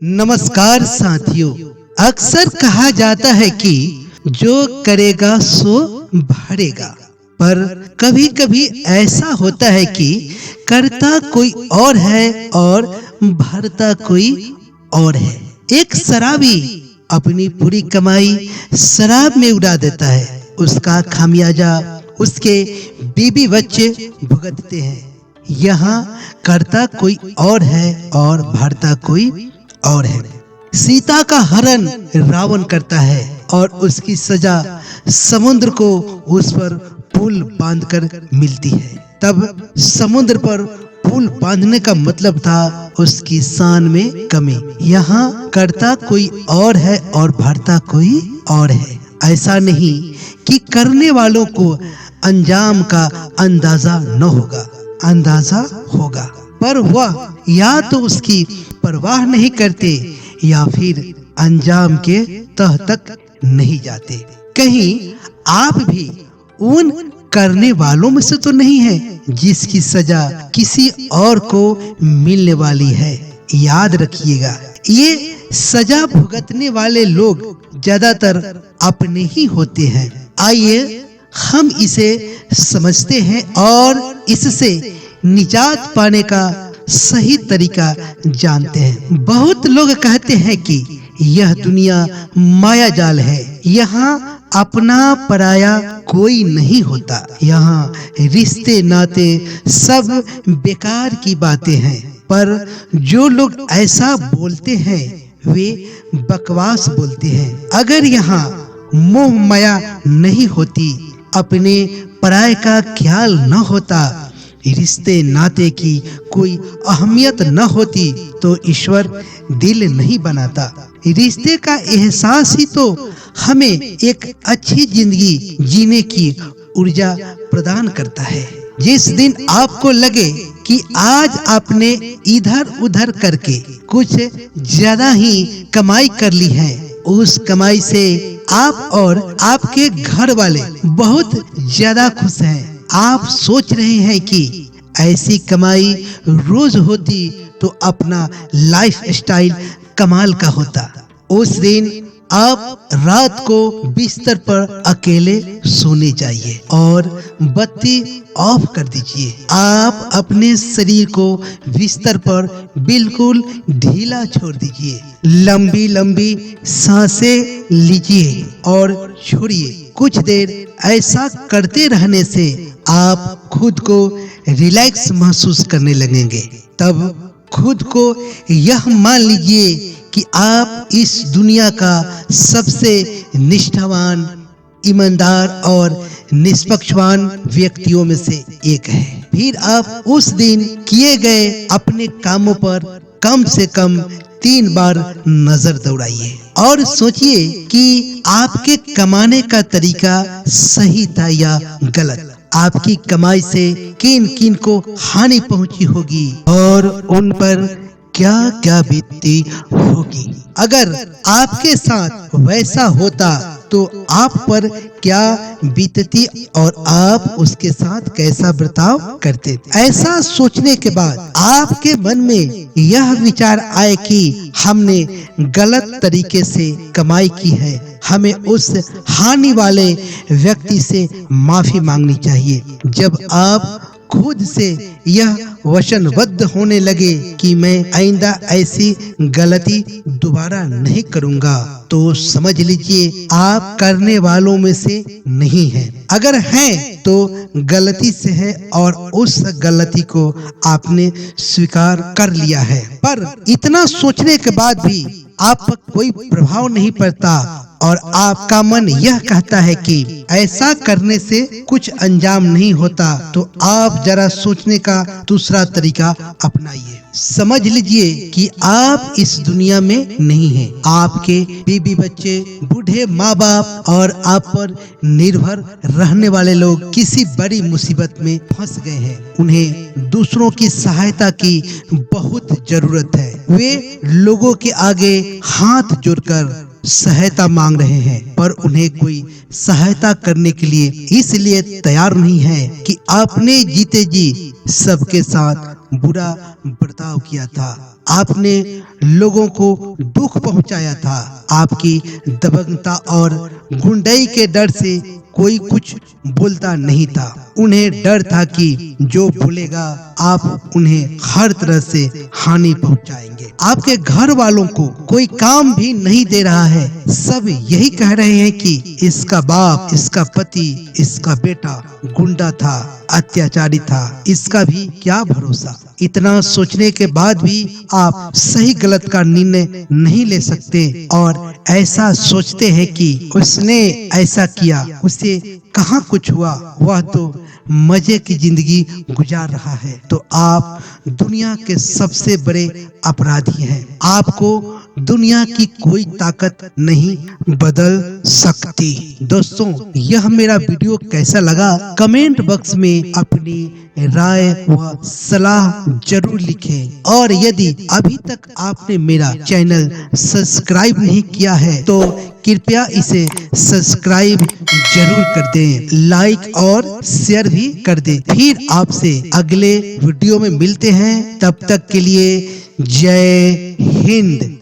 नमस्कार साथियों। अक्सर कहा जाता है कि जो करेगा सो भरेगा, पर कभी कभी ऐसा होता है कि करता कोई और है और भरता कोई और है। एक शराबी अपनी पूरी कमाई शराब में उड़ा देता है, उसका खामियाजा उसके बीबी बच्चे भुगतते हैं। यहाँ करता कोई और है और भरता कोई और है। सीता का हरण रावण करता है और उसकी सजा समुद्र को उस पर पुल बांधकर मिलती है। तब समुद्र पर पुल बांधने का मतलब था उसकी शान में कमी। यहाँ करता कोई और है और भरता कोई और है। ऐसा नहीं कि करने वालों को अंजाम का अंदाजा न होगा, अंदाजा होगा, पर वह या तो उसकी परवाह नहीं करते या फिर अंजाम के तह तक नहीं जाते। कहीं आप भी उन करने वालों में से तो नहीं है जिसकी सजा किसी और को मिलने वाली है। याद रखिएगा, ये सजा भुगतने वाले लोग ज्यादातर अपने ही होते हैं। आइए हम इसे समझते हैं और इससे निजात पाने का सही तरीका जानते हैं। बहुत लोग कहते हैं कि यह दुनिया माया जाल है, यहाँ अपना पराया कोई नहीं होता, यहाँ रिश्ते नाते सब बेकार की बातें हैं। पर जो लोग ऐसा बोलते हैं वे बकवास बोलते हैं। अगर यहाँ मोह माया नहीं होती, अपने पराये का ख्याल न होता, रिश्ते नाते की कोई अहमियत न होती, तो ईश्वर दिल नहीं बनाता। रिश्ते का एहसास ही तो हमें एक अच्छी जिंदगी जीने की ऊर्जा प्रदान करता है। जिस दिन आपको लगे कि आज आपने इधर उधर करके कुछ ज्यादा ही कमाई कर ली है, उस कमाई से आप और आपके घर वाले बहुत ज्यादा खुश हैं। आप सोच रहे हैं कि ऐसी कमाई रोज होती तो अपना लाइफ स्टाइल कमाल का होता। उस दिन आप रात को बिस्तर पर अकेले सोने चाहिए और बत्ती ऑफ कर दीजिए। आप अपने शरीर को बिस्तर पर बिल्कुल ढीला छोड़ दीजिए। लंबी लंबी सांसें लीजिए और छोड़िए। कुछ देर ऐसा करते रहने से आप खुद को रिलैक्स महसूस करने लगेंगे। तब खुद को यह मान लीजिए कि आप इस दुनिया का सबसे निष्ठावान, ईमानदार और निष्पक्षवान व्यक्तियों में से एक है। फिर आप उस दिन किए गए अपने कामों पर कम से कम 3 बार नजर दौड़ाइए और सोचिए कि आपके कमाने का तरीका सही था या गलत। आपकी कमाई से किन किन को हानि पहुंची होगी और उन पर क्या क्या बीतती होगी। अगर आपके साथ वैसा होता तो आप पर क्या बीतती और आप उसके साथ कैसा बर्ताव करते। ऐसा सोचने के बाद आपके मन में यह विचार आए कि हमने गलत तरीके से कमाई की है, हमें उस हानि वाले व्यक्ति से माफी मांगनी चाहिए। जब आप खुद से यह वचनबद्ध होने लगे कि मैं आइंदा ऐसी गलती दोबारा नहीं करूंगा, तो समझ लीजिए आप करने वालों में से नहीं हैं। अगर हैं तो गलती से है और उस गलती को आपने स्वीकार कर लिया है। पर इतना सोचने के बाद भी आप पर कोई प्रभाव नहीं पड़ता और आपका मन यह कहता है कि ऐसा करने से कुछ अंजाम नहीं होता, तो आप जरा सोचने का दूसरा तरीका अपनाइए। समझ लीजिए कि आप इस दुनिया में नहीं हैं। आपके बीबी बच्चे, बूढ़े माँ बाप और आप पर निर्भर रहने वाले लोग किसी बड़ी मुसीबत में फंस गए हैं। उन्हें दूसरों की सहायता की बहुत जरूरत है। वे लोगों के आगे हाथ जोड़कर सहायता मांग रहे हैं, पर उन्हें कोई सहायता करने के लिए इसलिए तैयार नहीं है कि आपने जीते जी सबके साथ बुरा बर्ताव किया था। आपने लोगों को दुख पहुंचाया था। आपकी दबंगता और गुंडाई के डर से कोई कुछ बोलता नहीं था। उन्हें डर था कि जो बोलेगा आप उन्हें हर तरह से हानि पहुंचाएंगे। आपके घर वालों को कोई काम भी नहीं दे रहा है। सब यही कह रहे हैं कि इसका बाप, इसका पति, इसका बेटा गुंडा था, अत्याचारी था, इसका भी क्या भरोसा। इतना सोचने के बाद भी आप सही गलत का निर्णय नहीं ले सकते और ऐसा सोचते हैं कि उसने ऐसा किया, उसे कहाँ कुछ हुआ, वह तो मजे की जिंदगी गुजार रहा है। तो आप दुनिया के सबसे बड़े अपराधी हैं। आपको दुनिया की कोई ताकत नहीं बदल सकती। दोस्तों, यह मेरा वीडियो कैसा लगा कमेंट बॉक्स में अपनी राय व सलाह जरूर लिखें। और यदि अभी तक आपने मेरा चैनल सब्सक्राइब नहीं किया है तो कृपया इसे सब्सक्राइब जरूर कर दें, लाइक और शेयर भी कर दें। फिर आपसे अगले वीडियो में मिलते हैं। तब तक के लिए जय हिंद।